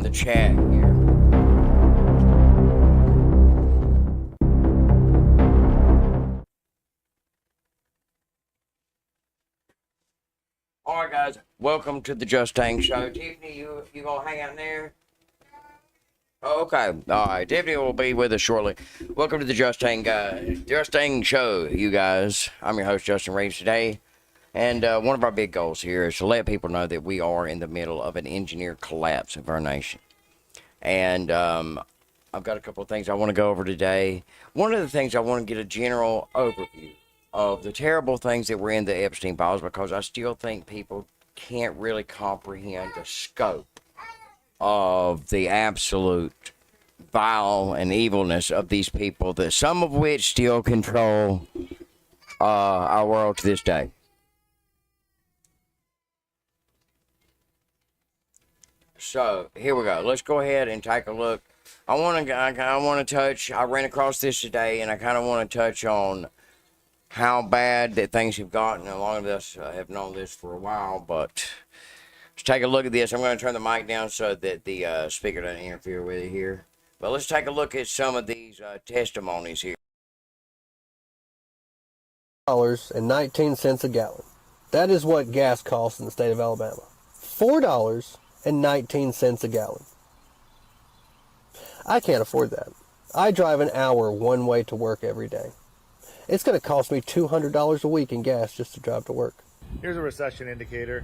the chat here. All right, guys, welcome to the Justang Show. Tiffany, you gonna hang out in there? Okay, all right. Tiffany will be with us shortly. Welcome to the Justang Show, you guys. I'm your host, Justin Reeves, today. And one of our big goals here is to let people know that we are in the middle of an engineered collapse of our nation. And I've got a couple of things I want to go over today. One of the things I want to get a general overview of the terrible things that were in the Epstein files, because I still think people can't really comprehend the scope of the absolute vile and evilness of these people, that some of which still control our world to this day. So here we go. Let's go ahead and take a look. I want to touch. I ran across this today, and I kind of want to touch on how bad that things have gotten. A lot of us have known this for a while, but let's take a look at this. I'm going to turn the mic down so that the speaker doesn't interfere with it here. But let's take a look at some of these testimonies here. $4.19 a gallon. That is what gas costs in the state of Alabama. $4.19 a gallon. I can't afford that. I drive an hour one way to work every day. It's going to cost me $200 a week in gas just to drive to work. Here's a recession indicator.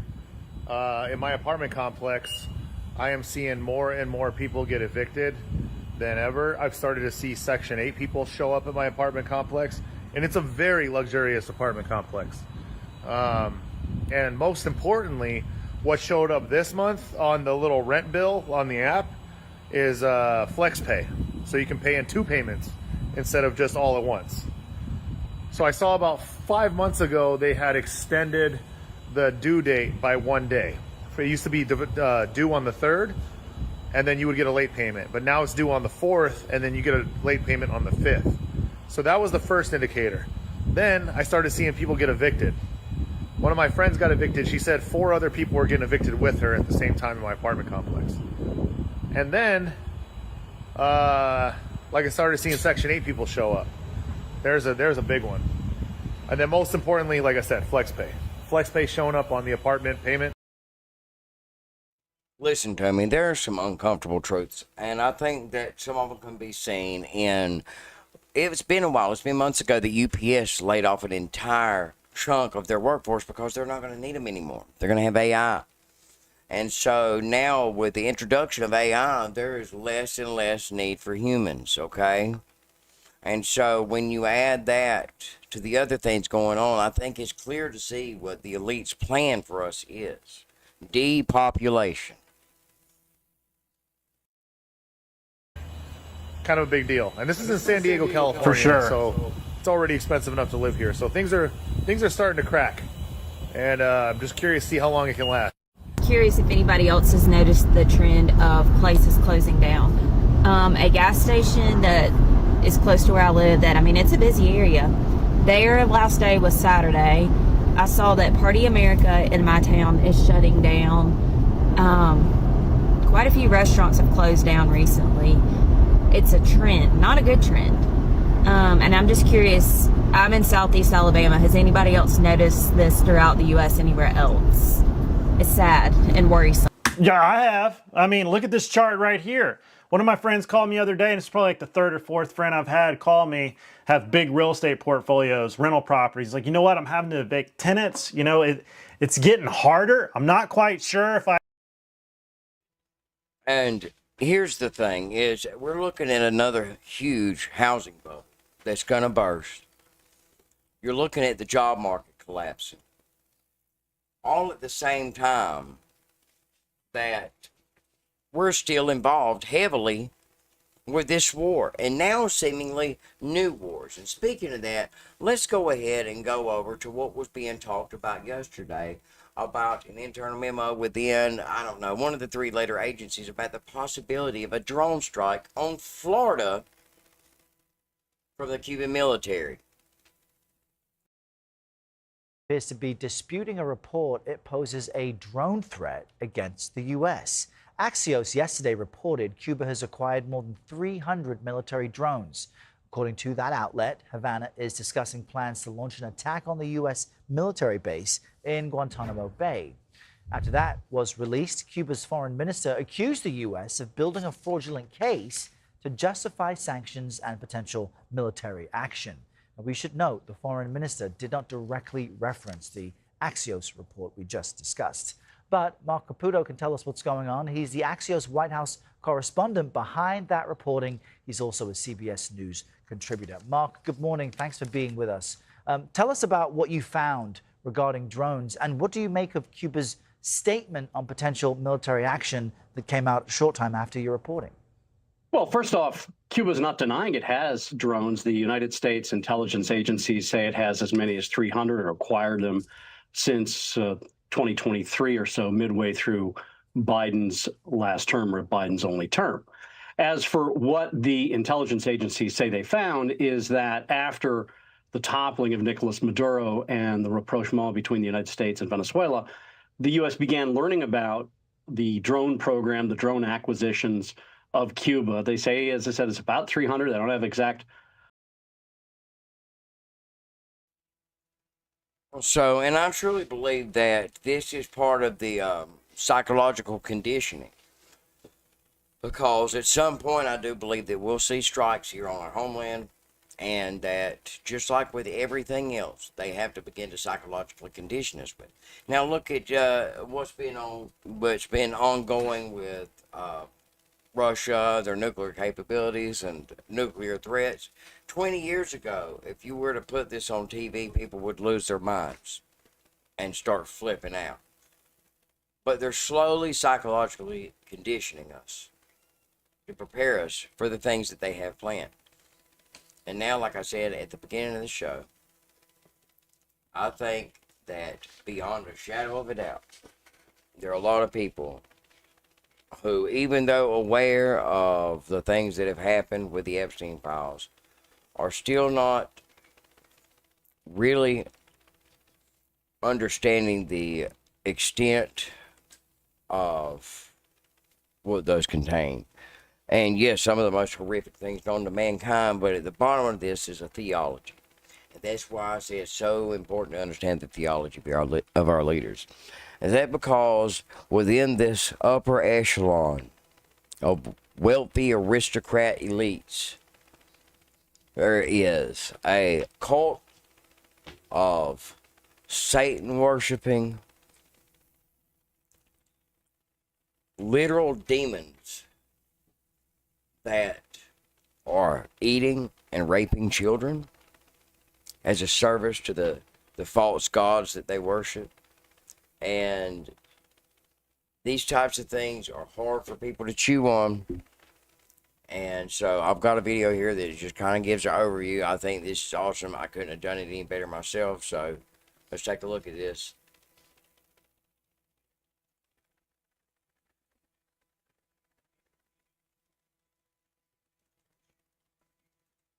In my apartment complex, I am seeing more and more people get evicted than ever. I've started to see Section 8 people show up at my apartment complex, and it's a very luxurious apartment complex. And most importantly, what showed up this month on the little rent bill on the app is flex pay. So you can pay in 2 payments instead of just all at once. So I saw about 5 months ago they had extended the due date by 1 day. It used to be due on the 3rd, and then you would get a late payment. But now it's due on the 4th, and then you get a late payment on the 5th. So that was the first indicator. Then I started seeing people get evicted. One of my friends got evicted. She said 4 other people were getting evicted with her at the same time in my apartment complex. And then, I started seeing Section 8 people show up. There's a big one. And then most importantly, like I said, flex pay. Flex pay showing up on the apartment payment. Listen to me, there are some uncomfortable truths, and I think that some of them can be seen in, it's been a while, it's been months ago that UPS laid off an entire chunk of their workforce because they're not going to need them anymore. They're going to have AI. And so now with the introduction of AI, there is less and less need for humans, okay? And so when you add that to the other things going on, I think it's clear to see what the elite's plan for us is. Depopulation. Kind of a big deal. And this is in San Diego, California. For sure. So it's already expensive enough to live here. So things are starting to crack. And I'm just curious to see how long it can last. Curious if anybody else has noticed the trend of places closing down. A gas station that is close to where I live, it's a busy area. Their last day was Saturday. I saw that Party America in my town is shutting down. Quite a few restaurants have closed down recently. It's a trend, not a good trend. And I'm just curious, I'm in Southeast Alabama. Has anybody else noticed this throughout the U.S. anywhere else? It's sad and worrisome. Yeah, I have. Look at this chart right here. One of my friends called me the other day, and it's probably like the 3rd or 4th friend I've had call me, have big real estate portfolios, rental properties. Like, you know what? I'm having to evict tenants. It's getting harder. I'm not quite sure if I... And here's the thing, is we're looking at another huge housing bubble that's going to burst. You're looking at the job market collapsing. All at the same time that we're still involved heavily with this war, and now seemingly new wars. And speaking of that, let's go ahead and go over to what was being talked about yesterday about an internal memo within, one of the 3 later agencies about the possibility of a drone strike on Florida from the Cuban military. Appears to be disputing a report it poses a drone threat against the U.S. Axios yesterday reported Cuba has acquired more than 300 military drones. According to that outlet, Havana is discussing plans to launch an attack on the U.S. military base in Guantanamo Bay. After that was released, Cuba's foreign minister accused the U.S. of building a fraudulent case to justify sanctions and potential military action. We should note the foreign minister did not directly reference the Axios report we just discussed. But Mark Caputo can tell us what's going on. He's the Axios White House correspondent behind that reporting. He's also a CBS News contributor. Mark, good morning. Thanks for being with us. Tell us about what you found regarding drones, and what do you make of Cuba's statement on potential military action that came out a short time after your reporting? Well, first off, Cuba's not denying it has drones. The United States intelligence agencies say it has as many as 300 or acquired them since 2023 or so, midway through Biden's last term or Biden's only term. As for what the intelligence agencies say they found is that after the toppling of Nicolas Maduro and the rapprochement between the United States and Venezuela, the U.S. began learning about the drone program, the drone acquisitions of Cuba. They say, as I said, it's about 300. They don't have exact. So, and I truly believe that this is part of the psychological conditioning. Because at some point, I do believe that we'll see strikes here on our homeland, and that just like with everything else, they have to begin to psychologically condition us with. Now, look at what's been ongoing with Russia, their nuclear capabilities and nuclear threats. 20 years ago, if you were to put this on TV, people would lose their minds and start flipping out. But they're slowly psychologically conditioning us to prepare us for the things that they have planned. And now, like I said at the beginning of the show, I think that beyond a shadow of a doubt, there are a lot of people who, even though aware of the things that have happened with the Epstein files, are still not really understanding the extent of what those contain. And yes, some of the most horrific things known to mankind, but at the bottom of this is a theology. And that's why I say it's so important to understand the theology of our leaders. Is that because within this upper echelon of wealthy aristocrat elites, there is a cult of Satan-worshiping, literal demons that are eating and raping children as a service to the false gods that they worship. And these types of things are hard for people to chew on. And so I've got a video here that just kind of gives an overview. I think this is awesome. I couldn't have done it any better myself. So let's take a look at this.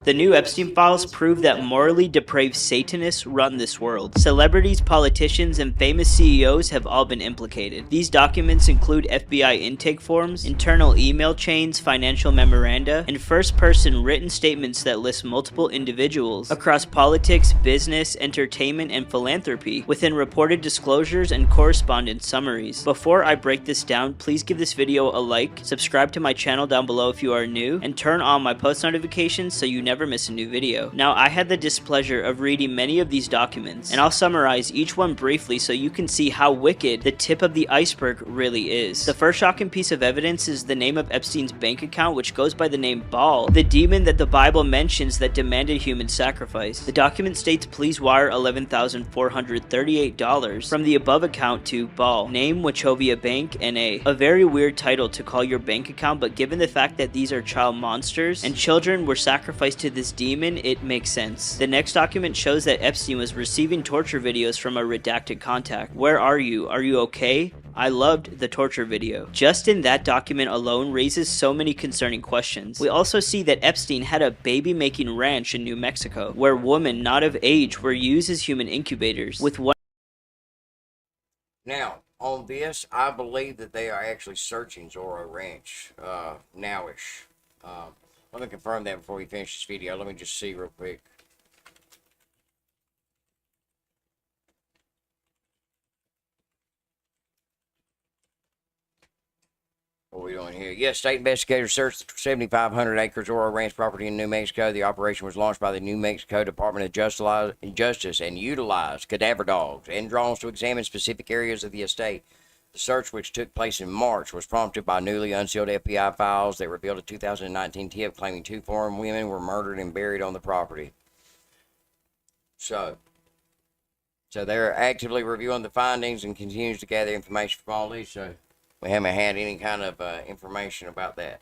The new Epstein files prove that morally depraved Satanists run this world. Celebrities, politicians, and famous CEOs have all been implicated. These documents include FBI intake forms, internal email chains, financial memoranda, and first-person written statements that list multiple individuals across politics, business, entertainment, and philanthropy within reported disclosures and correspondence summaries. Before I break this down, please give this video a like, subscribe to my channel down below if you are new, and turn on my post notifications so you never miss a new video. Now, I had the displeasure of reading many of these documents, and I'll summarize each one briefly so you can see how wicked the tip of the iceberg really is. The first shocking piece of evidence is the name of Epstein's bank account, which goes by the name Baal, the demon that the Bible mentions that demanded human sacrifice. The document states, please wire $11,438 from the above account to Baal, name Wachovia Bank, NA. A very weird title to call your bank account, but given the fact that these are child monsters and children were sacrificed to this demon, it makes sense. The next document shows that Epstein was receiving torture videos from a redacted contact. Where are you? Are you okay? I loved the torture video. Just in that document alone raises so many concerning questions. We also see that Epstein had a baby-making ranch in New Mexico, where women not of age were used as human incubators, with one. Now, on this, I believe that they are actually searching Zorro Ranch nowish. Let me confirm that before we finish this video. Let me just see real quick. What are we doing here? Yes, state investigators searched the 7,500 acre Zorro Ranch property in New Mexico. The operation was launched by the New Mexico Department of Justice and utilized cadaver dogs and drones to examine specific areas of the estate. The search, which took place in March, was prompted by newly unsealed FBI files that revealed a 2019 tip claiming 2 foreign women were murdered and buried on the property. So they're actively reviewing the findings and continues to gather information from all these. So we haven't had any kind of information about that.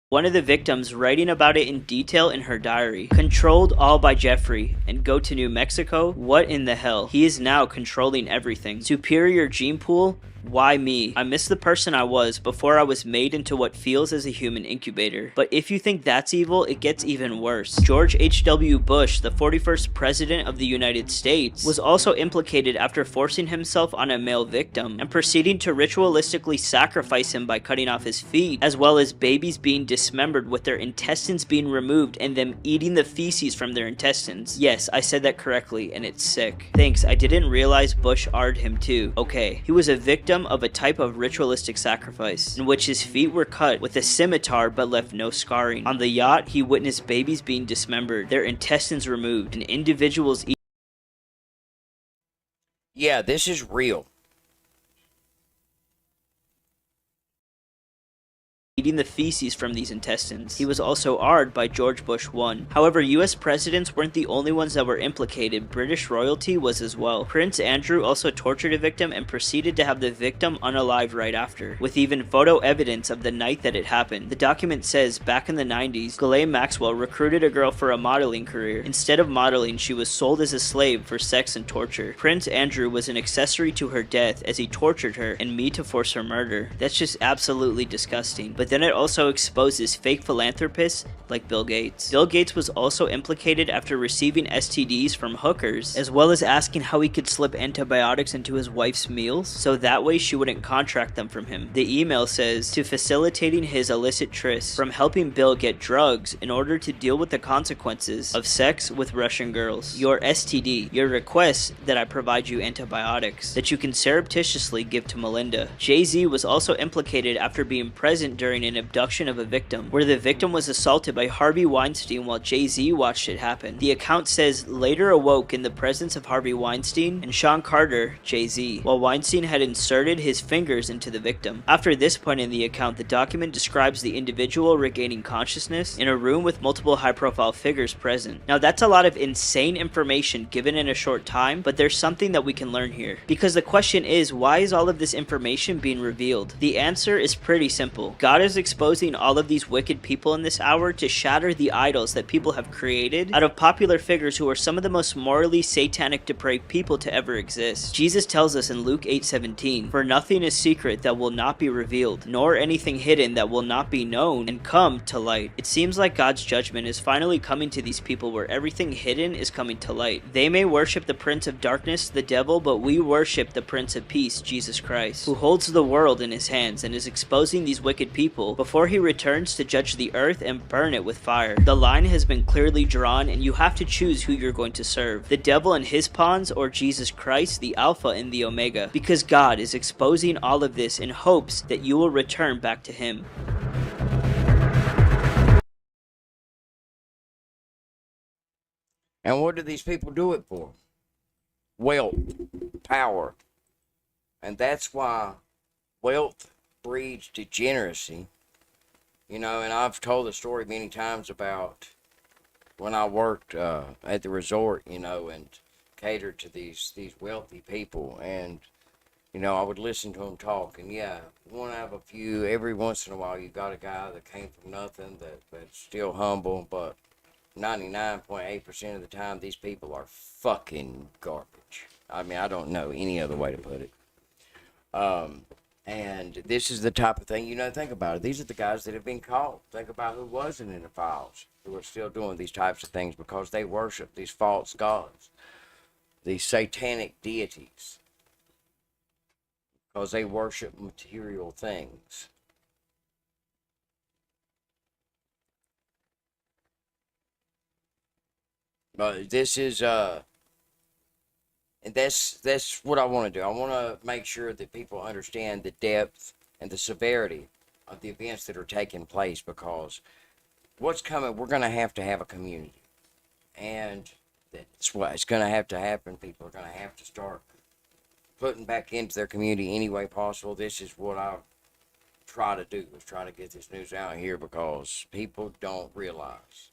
One of the victims writing about it in detail in her diary. Controlled all by Jeffrey and go to New Mexico? What in the hell? He is now controlling everything. Superior gene pool? Why me? I miss the person I was before I was made into what feels as a human incubator. But if you think that's evil, it gets even worse. George H.W. Bush, the 41st President of the United States, was also implicated after forcing himself on a male victim and proceeding to ritualistically sacrifice him by cutting off his feet, as well as babies being dismembered with their intestines being removed and them eating the feces from their intestines. Yes, I said that correctly, and it's sick. Thanks, I didn't realize Bush R'd him too. Okay, he was a victim of a type of ritualistic sacrifice, in which his feet were cut with a scimitar but left no scarring. On the yacht, he witnessed babies being dismembered, their intestines removed, and individuals Yeah, this is real. eating the feces from these intestines. He was also R'd by George Bush I. However, US presidents weren't the only ones that were implicated. British royalty was as well. Prince Andrew also tortured a victim and proceeded to have the victim unalived right after, with even photo evidence of the night that it happened. The document says, back in the 90s, Ghislaine Maxwell recruited a girl for a modeling career. Instead of modeling, she was sold as a slave for sex and torture. Prince Andrew was an accessory to her death as he tortured her and me to force her murder. That's just absolutely disgusting. But then it also exposes fake philanthropists like Bill Gates. Bill Gates was also implicated after receiving STDs from hookers, as well as asking how he could slip antibiotics into his wife's meals, so that way she wouldn't contract them from him. The email says, to facilitating his illicit trysts, from helping Bill get drugs in order to deal with the consequences of sex with Russian girls. Your STD, your request that I provide you antibiotics that you can surreptitiously give to Melinda. Jay-Z was also implicated after being present during an abduction of a victim, where the victim was assaulted by Harvey Weinstein while Jay-Z watched it happen. The account says later awoke in the presence of Harvey Weinstein and Sean Carter, Jay-Z, while Weinstein had inserted his fingers into the victim. After this point in the account, the document describes the individual regaining consciousness in a room with multiple high-profile figures present. Now that's a lot of insane information given in a short time, but there's something that we can learn here. Because the question is, why is all of this information being revealed? The answer is pretty simple. God is exposing all of these wicked people in this hour to shatter the idols that people have created out of popular figures who are some of the most morally satanic, depraved people to ever exist. Jesus tells us in Luke 8:17, for nothing is secret that will not be revealed, nor anything hidden that will not be known and come to light. It seems like God's judgment is finally coming to these people where everything hidden is coming to light. They may worship the prince of darkness, the devil, but we worship the Prince of Peace, Jesus Christ, who holds the world in his hands and is exposing these wicked people before he returns to judge the earth and burn it with fire. The line has been clearly drawn and you have to choose who you're going to serve, the devil and his pawns or Jesus Christ, the Alpha and the Omega, because God is exposing all of this in hopes that you will return back to him. And what do these people do it for? Wealth, power. And that's why wealth breeds degeneracy. You know, and I've told the story many times about when I worked at the resort, you know, and catered to these wealthy people. And, you know, I would listen to them talk. And, yeah, you want to have a few. Every once in a while, you got a guy that came from nothing that's still humble. But 99.8% of the time, these people are fucking garbage. I mean, I don't know any other way to put it. And this is the type of thing, you know, think about it. These are the guys that have been caught. Think about who wasn't in the files, who are still doing these types of things because they worship these false gods. the satanic deities, because they worship material things. But this is and that's what I want to do. I want to make sure that people understand the depth and the severity of the events that are taking place, because what's coming, we're going to have a community. And that's what it's going to have to happen. People are going to have to start putting back into their community any way possible. This is what I try to do, is try to get this news out here, because people don't realize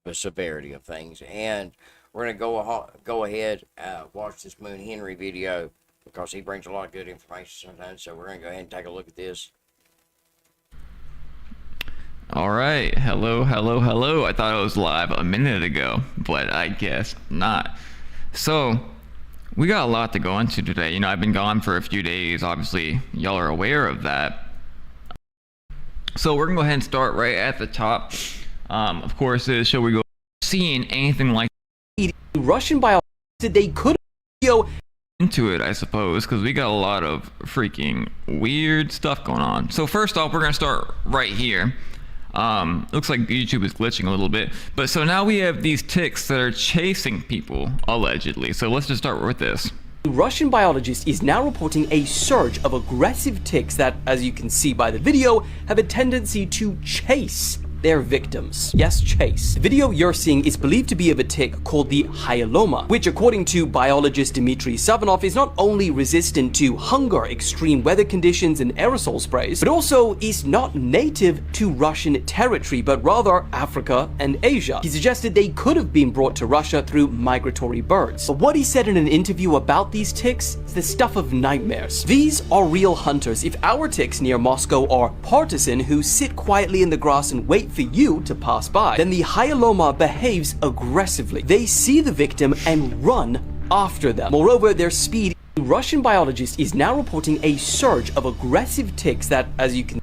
the severity of things. And we're going to go ahead, watch this Moon Henry video, because he brings a lot of good information sometimes. So we're going to go ahead and take a look at this. All right, hello. I thought it was live a minute ago, but I guess not. So we got a lot to go into today. You know, I've been gone for a few days. Obviously, y'all are aware of that. So we're gonna go ahead and start right at the top. Of course, shall we go seeing anything like Russian biologists said they could into it, I suppose, because we got a lot of freaking weird stuff going on. So first off, we're gonna start right here. Looks like YouTube is glitching a little bit, but so now we have these ticks that are chasing people, allegedly. So let's just start with this. Russian biologist is now reporting a surge of aggressive ticks that, as you can see by the video, have a tendency to chase their victims. Yes, chase. The video you're seeing is believed to be of a tick called the hyaloma, which according to biologist Dmitry Savanov is not only resistant to hunger, extreme weather conditions, and aerosol sprays, but also is not native to Russian territory, but rather Africa and Asia. He suggested they could have been brought to Russia through migratory birds. But what he said in an interview about these ticks is the stuff of nightmares. These are real hunters. If our ticks near Moscow are partisan who sit quietly in the grass and wait for you to pass by, then the hyaloma behaves aggressively. They see the victim and run after them. Moreover, their speed. The Russian biologist is now reporting a surge of aggressive ticks that, as you can.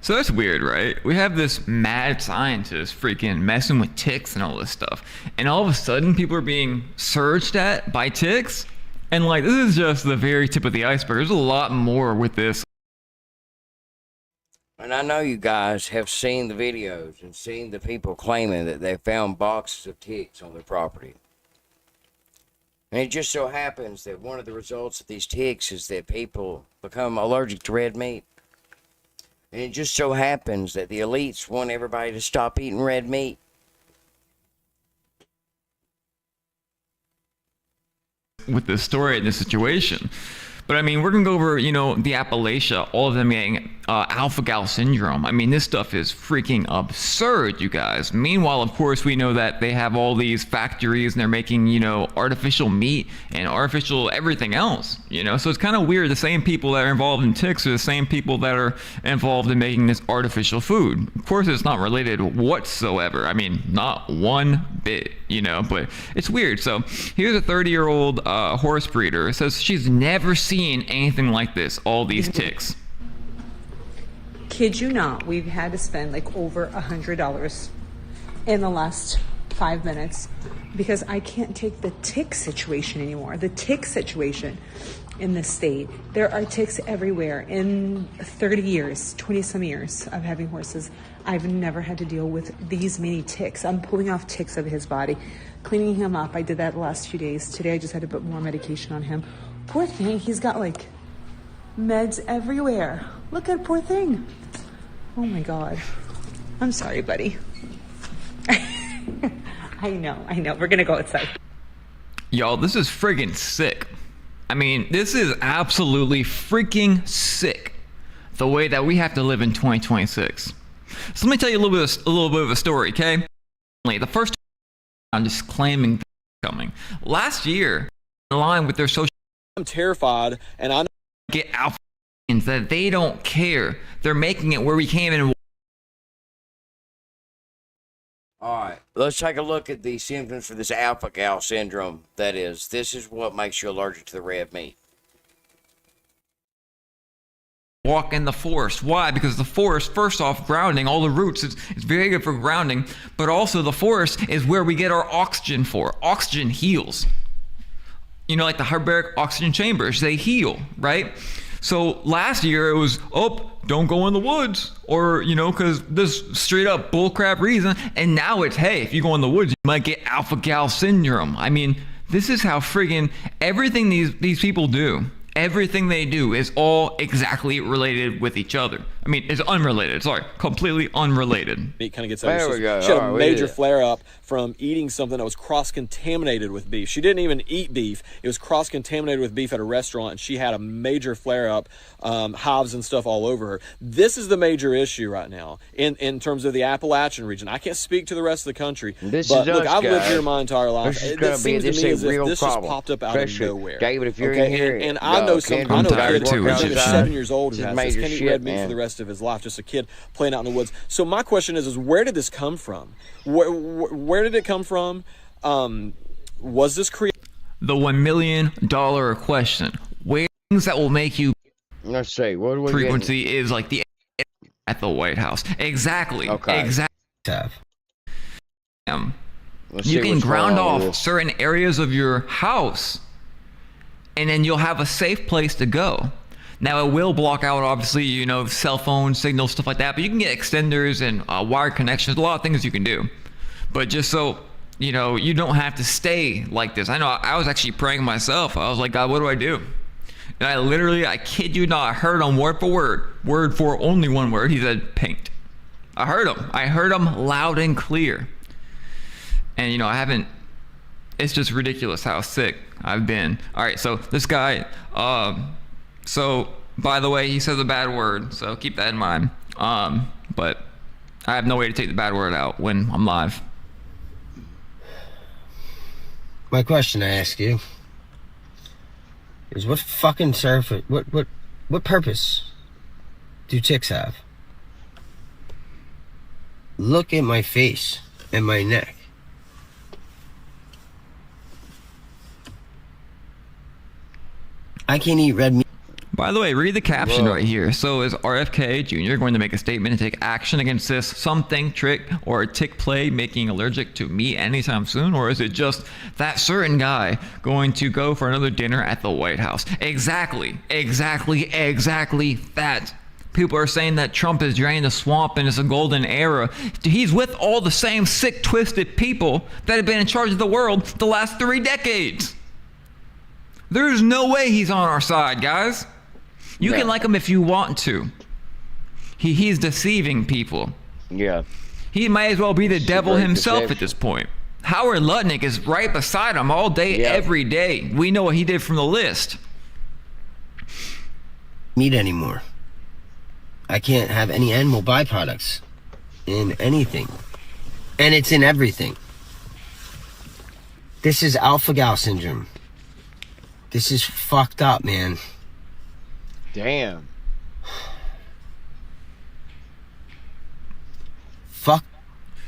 So that's weird, right? We have this mad scientist freaking messing with ticks and all this stuff, and all of a sudden people are being surged at by ticks, and like, this is just the very tip of the iceberg. There's a lot more with this. And I know you guys have seen the videos and seen the people claiming that they found boxes of ticks on their property. And it just so happens that one of the results of these ticks is that people become allergic to red meat. And it just so happens that the elites want everybody to stop eating red meat. With this story and this situation. But I mean, we're gonna go over, you know, the Appalachia, all of them getting alpha-gal syndrome. I mean, this stuff is freaking absurd, you guys. Meanwhile, of course, we know that they have all these factories and they're making, you know, artificial meat and artificial everything else, you know. So it's kind of weird. The same people that are involved in ticks are the same people that are involved in making this artificial food. Of course, it's not related whatsoever. I mean, not one bit, you know, but it's weird. So here's a 30-year-old horse breeder. It says she's never seen anything like this, all these ticks. Kid you not, we've had to spend like over $100 in the last 5 minutes because I can't take the tick situation anymore. The tick situation in this state. There are ticks everywhere. In 30 years, 20 some years of having horses, I've never had to deal with these many ticks. I'm pulling off ticks of his body, cleaning him up. I did that the last few days. Today I just had to put more medication on him. Poor thing, he's got like meds everywhere. Look at poor thing. Oh my God. I'm sorry, buddy. I know. We're gonna go outside. Y'all, this is friggin' sick. I mean, this is absolutely freaking sick. The way that we have to live in 2026. So let me tell you a little bit of a story, okay? The first I'm just claiming coming. Last year, in line with their social, I'm terrified, and I get alpha that they don't care. They're making it where we can't even. Alright, let's take a look at the symptoms for this alpha-gal syndrome. That is, this is what makes you allergic to the red meat. walk in the forest. Why? Because the forest, first off, grounding, all the roots, it's very good for grounding, but also the forest is where we get our oxygen for. Oxygen heals. You know, like the hyperbaric oxygen chambers, they heal, right? So last year it was, oh, don't go in the woods, or, you know, because this straight up bullcrap reason. And now it's, hey, if you go in the woods, you might get alpha-gal syndrome. I mean, this is how friggin' everything these people do, everything they do is all exactly related with each other. I mean, it's unrelated. Sorry, completely unrelated. It kind of gets There we go. She had All a right, major flare up from eating something that was cross-contaminated with beef. She didn't even eat beef. It was cross-contaminated with beef at a restaurant, and she had a major flare up, hives and stuff all over her. This is the major issue right now in terms of the Appalachian region. I can't speak to the rest of the country, This but is look, us, I've lived guys. here my entire life. This is It gonna be seems to this me a as if real this just problem. popped up out of Especially, nowhere. David, if you're Okay? in here, and I know some, Ken, I know a tired kid too, who's Egyptian. 7 years old This who is has this. major Can eat shit, red meat man. for the rest of his life, just a kid playing out in the woods. So my question is where did this come from? Where did it come from? Was this created? The $1 million question. Where things that will make you Let's see. What do we frequency is like the at the White House. Exactly. Okay. Exactly. Let's You see can what's ground going on off with this. certain areas of your house, and then you'll have a safe place to go. Now it will block out, obviously, you know, cell phone signals, stuff like that, but you can get extenders and wired connections, a lot of things you can do. But just so, you know, you don't have to stay like this. I know I was actually praying myself. I was like, God, what do I do? And I kid you not, I heard him word for only one word. He said, paint. I heard him loud and clear. And, you know, it's just ridiculous how sick I've been. All right, so this guy, so by the way, he says a bad word, so keep that in mind. But I have no way to take the bad word out when I'm live. My question I ask you is what fucking surface, what purpose do ticks have? Look at my face and my neck. I can't eat red meat. By the way, read the caption Whoa. right here. So is RFK Jr. going to make a statement and take action against this something, trick, or a tick play making allergic to meat anytime soon? Or is it just that certain guy going to go for another dinner at the White House? Exactly that. People are saying that Trump has drained the swamp and it's a golden era. He's with all the same sick, twisted people that have been in charge of the world the last 3 decades. There's no way he's on our side, guys. You can like him if you want to. He's deceiving people. Yeah. He might as well be the devil great himself deception. at this point. Howard Lutnick is right beside him all day, Yeah. every day. We know what he did from the list. Meat anymore. I can't have any animal byproducts in anything. And it's in everything. This is alpha-gal syndrome. This is fucked up, man. Damn. Fuck.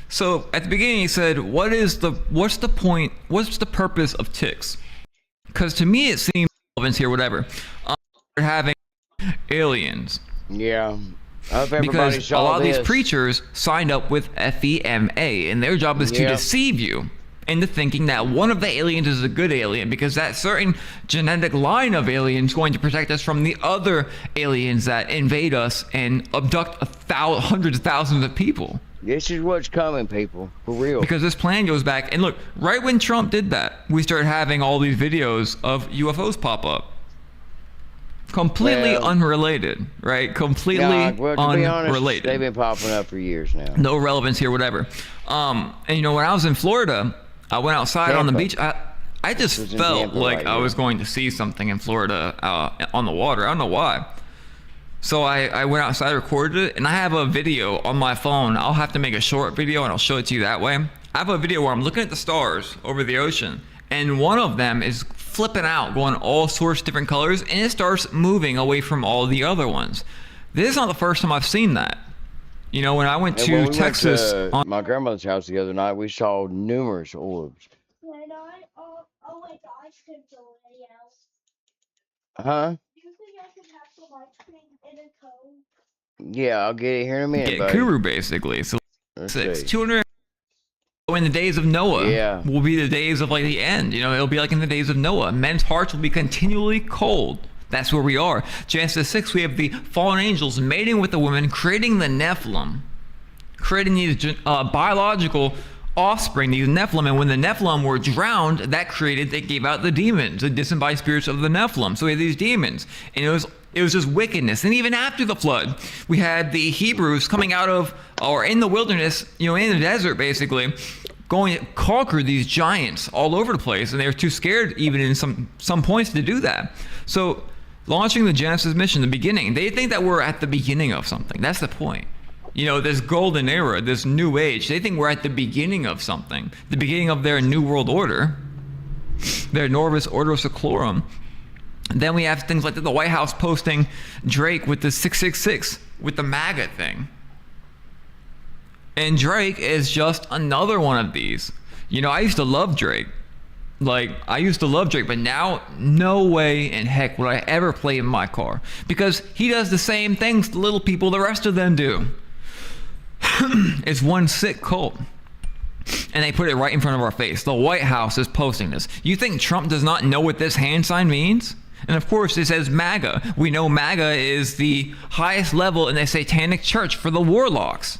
So at the beginning he said, what's the point, what's the purpose of ticks? Because to me it seems relevant here, whatever. We're having aliens. Yeah. I hope everybody Because a saw lot of these this. preachers signed up with FEMA, and their job is to Yeah. deceive you into thinking that one of the aliens is a good alien, because that certain genetic line of aliens is going to protect us from the other aliens that invade us and abduct hundreds of thousands of people. This is what's coming, people. For real. Because this plan goes back, and look, right when Trump did that, we started having all these videos of UFOs pop up. Completely Well, unrelated, right? Completely Yeah, well, to be honest, unrelated. they've been popping up for years now. No relevance here, whatever. And you know, when I was in Florida, I went outside on the Tampa. beach. I just This is in felt Tampa like right I here. was going to see something in Florida on the water. I don't know why. So I went outside, recorded it, and I have a video on my phone. I'll have to make a short video and I'll show it to you that way. I have a video where I'm looking at the stars over the ocean, and one of them is flipping out, going all sorts of different colors, and it starts moving away from all the other ones. This is not the first time I've seen that. You know, when I went And to when we went Texas to on my grandmother's house the other night, we saw numerous orbs. Huh? Yeah, I'll get it here in a minute, Get buddy. Kuru basically. So Let's 6, see. 200 in the days of Noah Yeah. will be the days of like the end. You know, it'll be like in the days of Noah. Men's hearts will be continually cold. That's where we are. Genesis 6, we have the fallen angels mating with the women, creating the Nephilim, creating these biological offspring, these Nephilim. And when the Nephilim were drowned, they gave out the demons, the disembodied spirits of the Nephilim. So we had these demons, and it was just wickedness. And even after the flood, we had the Hebrews coming out of, or in the wilderness, in the desert basically, going to conquer these giants all over the place, and they were too scared even in some points to do that. So launching the Genesis mission, the beginning, they think that we're at the beginning of something. That's the point. This golden era, this new age, they think we're at the beginning of something, the beginning of their new world order, their Norvis Ordo Seclorum. Then we have things like the White House posting Drake with the 666, with the MAGA thing. And Drake is just another one of these. I used to love Drake. But now, no way in heck would I ever play in my car. Because he does the same things to little people the rest of them do. It's one sick cult. And they put it right in front of our face. The White House is posting this. You think Trump does not know what this hand sign means? And of course, it says MAGA. We know MAGA is the highest level in the satanic church for the warlocks.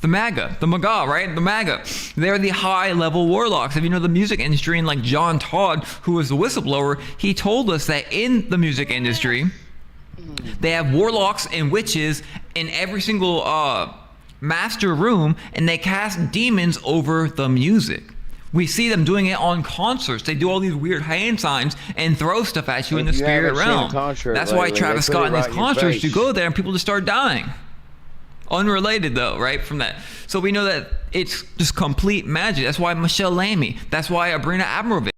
The MAGA, right? The MAGA. They're the high-level warlocks. If you know the music industry, and like John Todd, who was the whistleblower, he told us that in the music industry, they have warlocks and witches in every single master room, and they cast demons over the music. We see them doing it on concerts. They do all these weird hand signs and throw stuff at you in the spirit realm. That's why Travis Scott and his concerts, you go there and people just start dying. Unrelated though, right, from that. So we know that it's just complete magic. That's why Michelle Lamy. That's why Abrina Abramovich.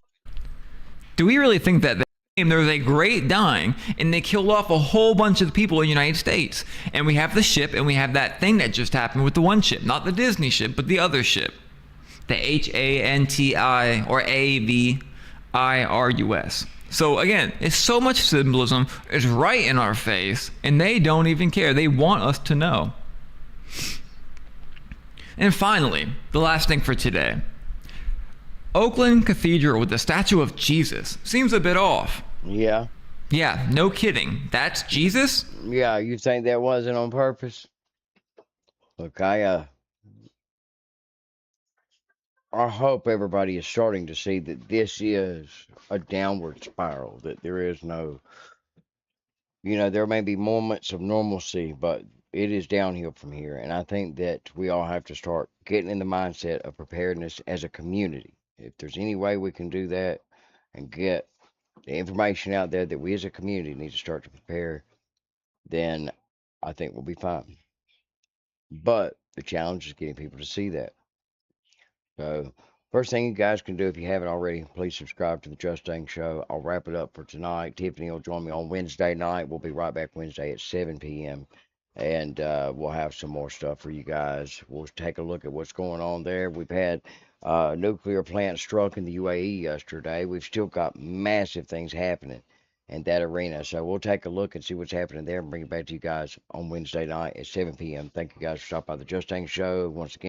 Do we really think that there was a great dying and they killed off a whole bunch of people in the United States? And we have the ship, and we have that thing that just happened with the one ship. Not the Disney ship, but the other ship. The HANTI or AVIRUS. So again, it's so much symbolism. It's right in our face, and they don't even care. They want us to know. And finally, the last thing for today. Oakland Cathedral with the statue of Jesus seems a bit off. Yeah. Yeah, no kidding. That's Jesus? Yeah, you think that wasn't on purpose? Look, I hope everybody is starting to see that this is a downward spiral, that there is no, there may be moments of normalcy, but it is downhill from here. And I think that we all have to start getting in the mindset of preparedness as a community. If there's any way we can do that and get the information out there that we as a community need to start to prepare, then I think we'll be fine. But the challenge is getting people to see that. So first thing you guys can do, if you haven't already, please subscribe to the Justang Show. I'll wrap it up for tonight. Tiffany will join me on Wednesday night. We'll be right back Wednesday at 7 p.m. And we'll have some more stuff for you guys. We'll take a look at what's going on there. We've had nuclear plant struck in the UAE yesterday. We've still got massive things happening in that arena. So we'll take a look and see what's happening there and bring it back to you guys on Wednesday night at 7 p.m. Thank you guys for stopping by the Justang Show. Once again,